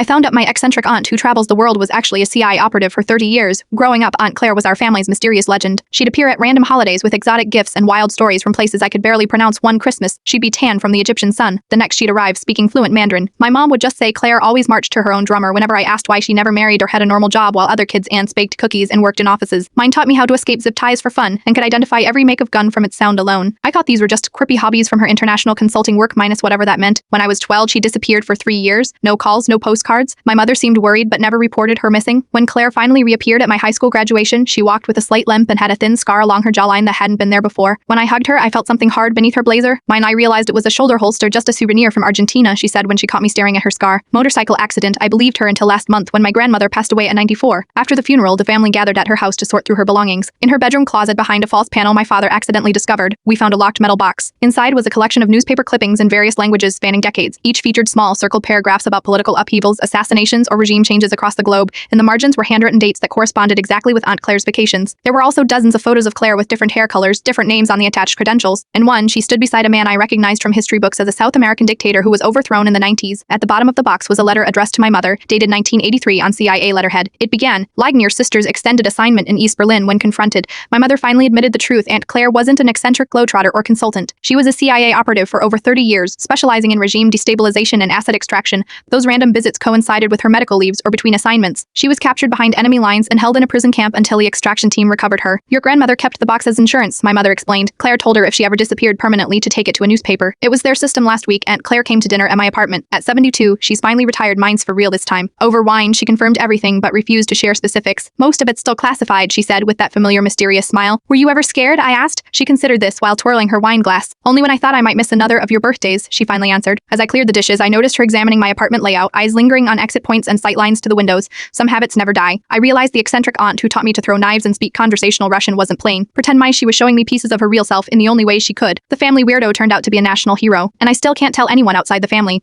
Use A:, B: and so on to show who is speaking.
A: I found out my eccentric aunt who travels the world was actually a CIA operative for 30 years. Growing up, Aunt Claire was our family's mysterious legend. She'd appear at random holidays with exotic gifts and wild stories from places I could barely pronounce. One Christmas, she'd be tan from the Egyptian sun. The next she'd arrive speaking fluent Mandarin. My mom would just say Claire always marched to her own drummer whenever I asked why she never married or had a normal job while other kids' aunts baked cookies and worked in offices. Mine taught me how to escape zip ties for fun and could identify every make of gun from its sound alone. I thought these were just quippy hobbies from her international consulting work minus whatever that meant. When I was 12, she disappeared for 3 years. No calls, no postcards. My mother seemed worried but never reported her missing. When Claire finally reappeared at my high school graduation, she walked with a slight limp and had a thin scar along her jawline that hadn't been there before. When I hugged her, I felt something hard beneath her blazer. I realized it was a shoulder holster, just a souvenir from Argentina, she said when she caught me staring at her scar. Motorcycle accident, I believed her until last month when my grandmother passed away at 94. After the funeral, the family gathered at her house to sort through her belongings. In her bedroom closet behind a false panel my father accidentally discovered, we found a locked metal box. Inside was a collection of newspaper clippings in various languages spanning decades. Each featured small circled paragraphs about political upheavals, assassinations, or regime changes across the globe. In the margins were handwritten dates that corresponded exactly with Aunt Claire's vacations. There were also dozens of photos of Claire with different hair colors, different names on the attached credentials. In one, she stood beside a man I recognized from history books as a South American dictator who was overthrown in the 90s. At the bottom of the box was a letter addressed to my mother, dated 1983 on CIA letterhead. It began, "Lighten your sister's extended assignment in East Berlin." When confronted, my mother finally admitted the truth. Aunt Claire wasn't an eccentric globetrotter or consultant. She was a CIA operative for over 30 years, specializing in regime destabilization and asset extraction. Those random visits coincided with her medical leaves or between assignments. She was captured behind enemy lines and held in a prison camp until the extraction team recovered her. "Your grandmother kept the box as insurance," my mother explained. Claire told her if she ever disappeared permanently to take it to a newspaper. It was their system. Last week, Aunt Claire came to dinner at my apartment. At 72, she's finally retired. Mine's for real this time. Over wine, she confirmed everything but refused to share specifics. "Most of it's still classified," she said with that familiar mysterious smile. "Were you ever scared?" I asked. She considered this while twirling her wine glass. "Only when I thought I might miss another of your birthdays," she finally answered. As I cleared the dishes, I noticed her examining my apartment layout, eyes lingering on exit points and sight lines to the windows. Some habits never die. I realized the eccentric aunt who taught me to throw knives and speak conversational Russian wasn't playing pretend my she was showing me pieces of her real self in the only way she could. The family weirdo turned out to be a national hero, and I still can't tell anyone outside the family.